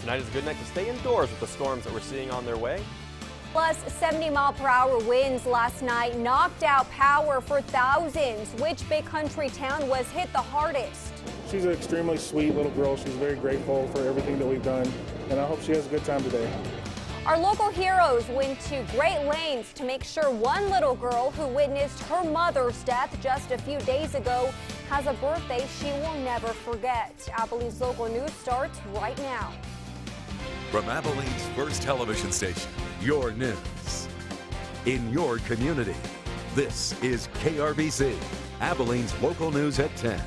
Tonight is a good night to stay indoors with the storms that we're seeing on their way. Plus, 70-mile-per-hour winds last night knocked out power for thousands. Which big country town was hit the hardest? She's an extremely sweet little girl. She's very grateful for everything that we've done, and I hope she has a good time today. Our local heroes went to great lengths to make sure one little girl who witnessed her mother's death just a few days ago has a birthday she will never forget. Abilene's local news starts right now. From Abilene's first television station, your news in your community. This is KRBC, Abilene's local news at 10.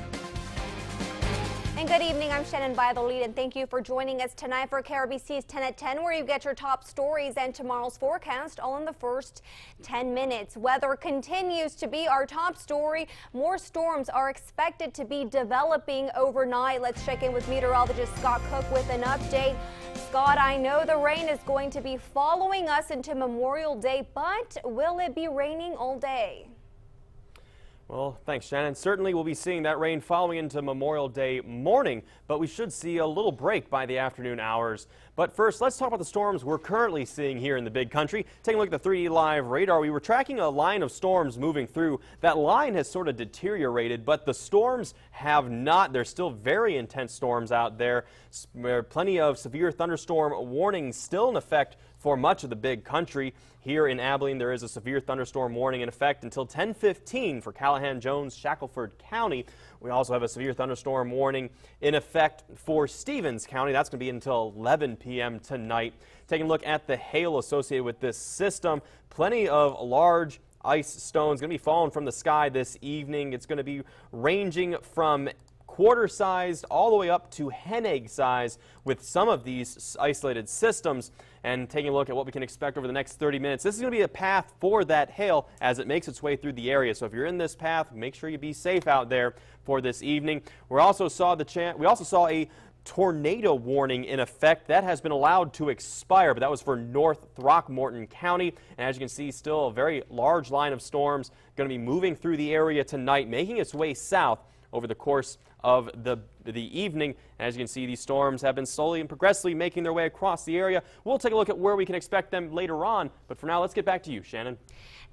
And good evening, I'm Shannon by the lead, and thank you for joining us tonight for KRBC's 10 at 10, where you get your top stories and tomorrow's forecast all in the first 10 minutes. Weather continues to be our top story. More storms are expected to be developing overnight. Let's check in with meteorologist Scott Cook with an update. Scott, I know the rain is going to be following us into Memorial Day, but will it be raining all day? Well, thanks, Shannon. Certainly we'll be seeing that rain following into Memorial Day morning, but we should see a little break by the afternoon hours. But first, let's talk about the storms we're currently seeing here in the big country. Taking a look at the 3D live radar, we were tracking a line of storms moving through. That line has sort of deteriorated, but the storms have not. There's still very intense storms out there. There are plenty of severe thunderstorm warnings still in effect for much of the big country. Here in Abilene, there is a severe thunderstorm warning in effect until 10:15 for Callahan, Jones, Shackelford County. We also have a severe thunderstorm warning in effect for Stevens County. That's going to be until 11 p.m. tonight. Taking a look at the hail associated with this system, plenty of large ice stones going to be falling from the sky this evening. It's going to be ranging from quarter-sized all the way up to hen egg size with some of these isolated systems. And taking a look at what we can expect over the next 30 minutes, this is going to be a path for that hail as it makes its way through the area. So if you're in this path, make sure you be safe out there for this evening. We also saw a tornado warning in effect that has been allowed to expire, but that was for North Throckmorton County. And as you can see, still a very large line of storms going to be moving through the area tonight, making its way south over the course of the evening. As you can see, these storms have been slowly and progressively making their way across the area. We'll take a look at where we can expect them later on, but for now, let's get back to you, Shannon.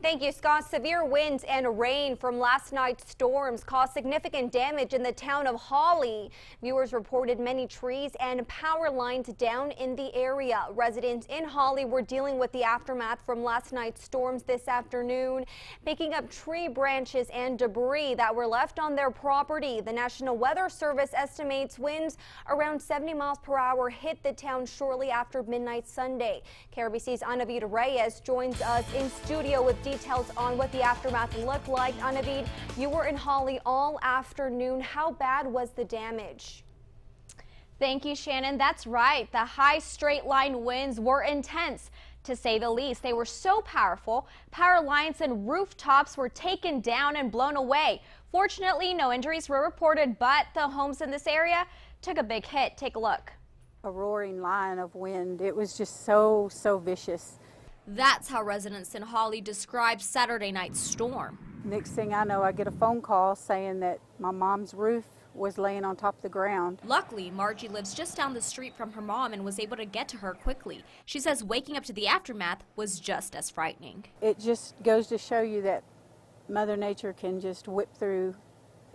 Thank you, Scott. Severe winds and rain from last night's storms caused significant damage in the town of Holly. Viewers reported many trees and power lines down in the area. Residents in Holly were dealing with the aftermath from last night's storms this afternoon, picking up tree branches and debris that were left on their property. The National Weather Service estimates winds around 70 miles per hour hit the town shortly after midnight Sunday. KRBC's Anavid Reyes joins us in studio with details on what the aftermath looked like. Anavid, you were in Holly all afternoon. How bad was the damage? Thank you, Shannon. That's right. The high straight line winds were intense, to say the least. They were so powerful, power lines and rooftops were taken down and blown away. Fortunately, no injuries were reported, but the homes in this area took a big hit. Take a look. A roaring line of wind. It was just so vicious. That's how residents in Holly described Saturday night's storm. Next thing I know, I get a phone call saying that my mom's roof was laying on top of the ground. Luckily, Margie lives just down the street from her mom and was able to get to her quickly. She says waking up to the aftermath was just as frightening. It just goes to show you that Mother Nature can just whip through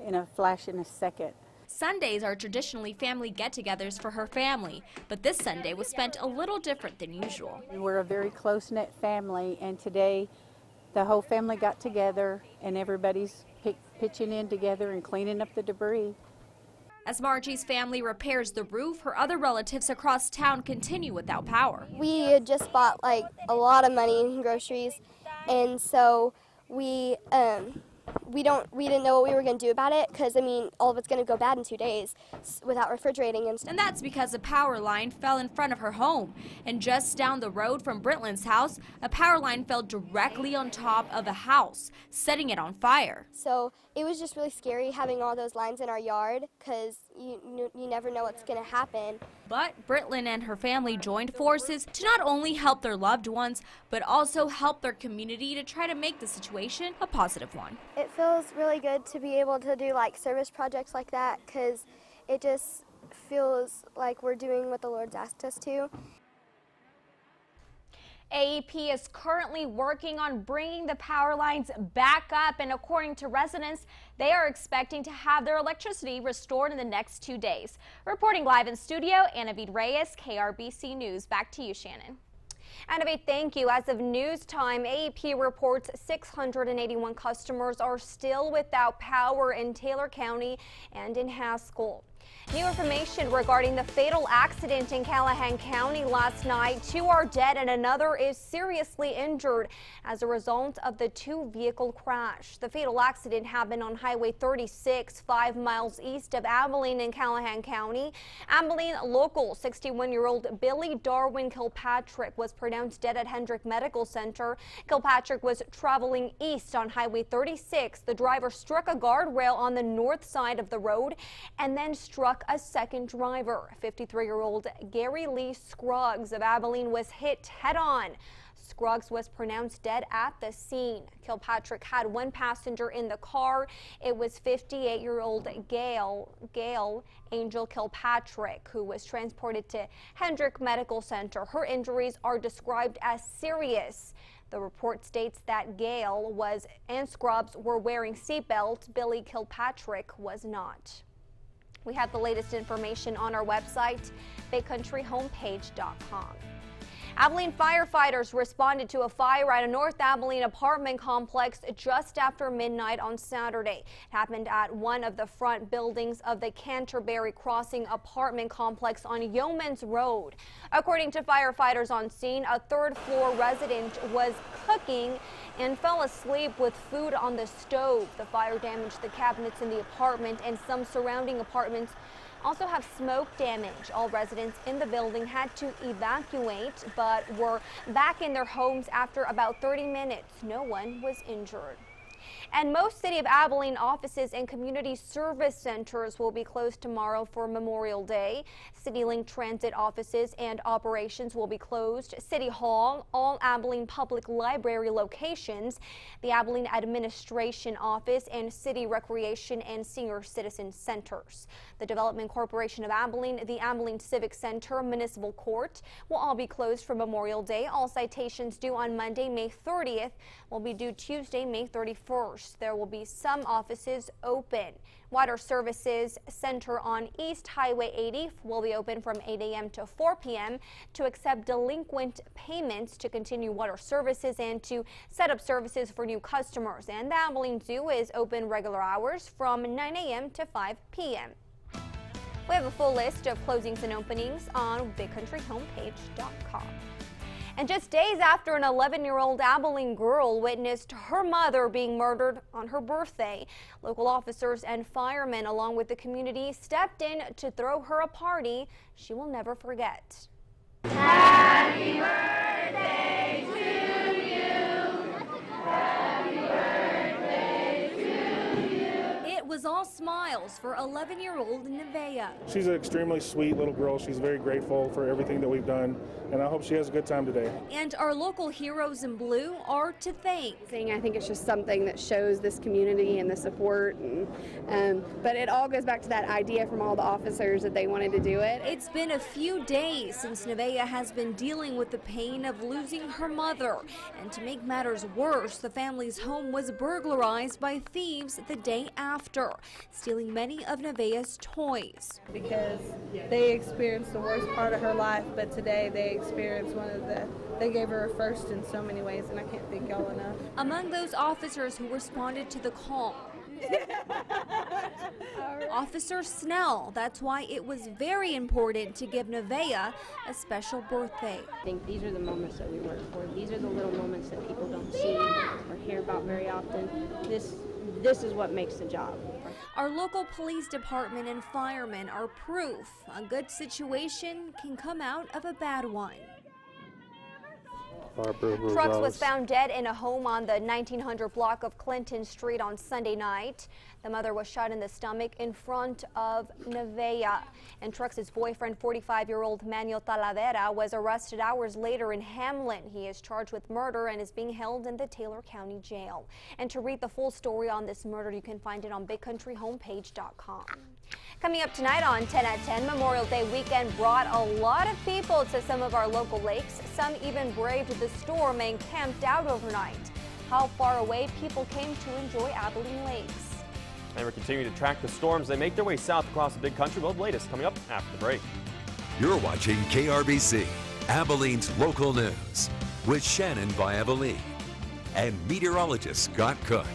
in a flash in a second. Sundays are traditionally family get-togethers for her family, but this Sunday was spent a little different than usual. We're a very close-knit family, and today the whole family got together and everybody's pitching in together and cleaning up the debris. As Margie's family repairs the roof, her other relatives across town continue without power. We had just bought like a lot of money in groceries, and so we didn't know what we were going to do about it, because I mean all of it's going to go bad in 2 days without refrigerating and stuff. And that's because a power line fell in front of her home, and just down the road from Britlin's house, a power line fell directly on top of a house, setting it on fire. So it was just really scary having all those lines in our yard, because you never know what's going to happen. But Britlin and her family joined forces to not only help their loved ones, but also help their community to try to make the situation a positive one. It feels really good to be able to do like service projects like that, because it just feels like we're doing what the Lord's asked us to. AEP is currently working on bringing the power lines back up, and according to residents, they are expecting to have their electricity restored in the next 2 days. Reporting live in studio, Anavid Reyes, KRBC News. Back to you, Shannon. Anavid, thank you. As of news time, AEP reports 681 customers are still without power in Taylor County and in Haskell. New information regarding the fatal accident in Callahan County last night. 2 are dead and another is seriously injured as a result of the 2-vehicle crash. The fatal accident happened on Highway 36, 5 miles east of Abilene in Callahan County. Abilene local 61-year-old Billy Darwin Kilpatrick was pronounced dead at Hendrick Medical Center. Kilpatrick was traveling east on Highway 36. The driver struck a guardrail on the north side of the road and then struck a second driver. 53-year-old Gary Lee Scruggs of Abilene was hit head-on. Scruggs was pronounced dead at the scene. Kilpatrick had 1 passenger in the car. It was 58-year-old Gail Angel Kilpatrick, who was transported to Hendrick Medical Center. Her injuries are described as serious. The report states that Gail and Scruggs were wearing seatbelts. Billy Kilpatrick was not. We have the latest information on our website, BigCountryHomepage.com. Abilene firefighters responded to a fire at a North Abilene apartment complex just after midnight on Saturday. It happened at one of the front buildings of the Canterbury Crossing apartment complex on Yeomans Road. According to firefighters on scene, a third-floor resident was cooking and fell asleep with food on the stove. The fire damaged the cabinets in the apartment, and some surrounding apartments also have smoke damage. All residents in the building had to evacuate, but were back in their homes after about 30 minutes. No one was injured. And most City of Abilene offices and community service centers will be closed tomorrow for Memorial Day. CityLink Transit offices and operations will be closed. City Hall, all Abilene Public Library locations, the Abilene Administration Office, and City Recreation and Senior Citizen Centers. The Development Corporation of Abilene, the Abilene Civic Center, Municipal Court will all be closed for Memorial Day. All citations due on Monday, May 30th will be due Tuesday, May 31st. There will be some offices open. Water Services Center on East Highway 80 will be open from 8 a.m. to 4 p.m. to accept delinquent payments, to continue water services, and to set up services for new customers. And the Abilene Zoo is open regular hours from 9 a.m. to 5 p.m. We have a full list of closings and openings on BigCountryHomepage.com. And just days after an 11-year-old Abilene girl witnessed her mother being murdered on her birthday, local officers and firemen, along with the community, stepped in to throw her a party she will never forget. Happy birthday to you. Happy birthday to you. It was all smiles for 11-year-old Nevaeh. She's an extremely sweet little girl. She's very grateful for everything that we've done, and I hope she has a good time today. And our local heroes in blue are to thank. I think it's just something that shows this community and the support, but it all goes back to that idea from all the officers that they wanted to do it. It's been a few days since Nevaeh has been dealing with the pain of losing her mother. And to make matters worse, the family's home was burglarized by thieves the day after, stealing many of Nevaeh's toys. Because they experienced the worst part of her life, but today they experienced they gave her a first in so many ways, and I can't thank y'all enough. Among those officers who responded to the call, Officer Snell. That's why it was very important to give Nevaeh a special birthday. I think these are the moments that we work for. These are the little moments that people don't see or hear about very often. This is what makes the job. Our local police department and firemen are proof a good situation can come out of a bad one. Trucks was found dead in a home on the 1900 block of Clinton Street on Sunday night. The mother was shot in the stomach in front of Nevea. And Trucks' boyfriend, 45-year-old Manuel Talavera, was arrested hours later in Hamlin. He is charged with murder and is being held in the Taylor County Jail. And to read the full story on this murder, you can find it on BigCountryHomepage.com. Coming up tonight on 10 at 10, Memorial Day weekend brought a lot of people to some of our local lakes. Some even braved the storm and camped out overnight. How far away people came to enjoy Abilene Lakes. And we're continuing to track the storms. They make their way south across the big country. Well, the latest coming up after the break. You're watching KRBC, Abilene's local news, with Shannon by Abilene and meteorologist Scott Cook.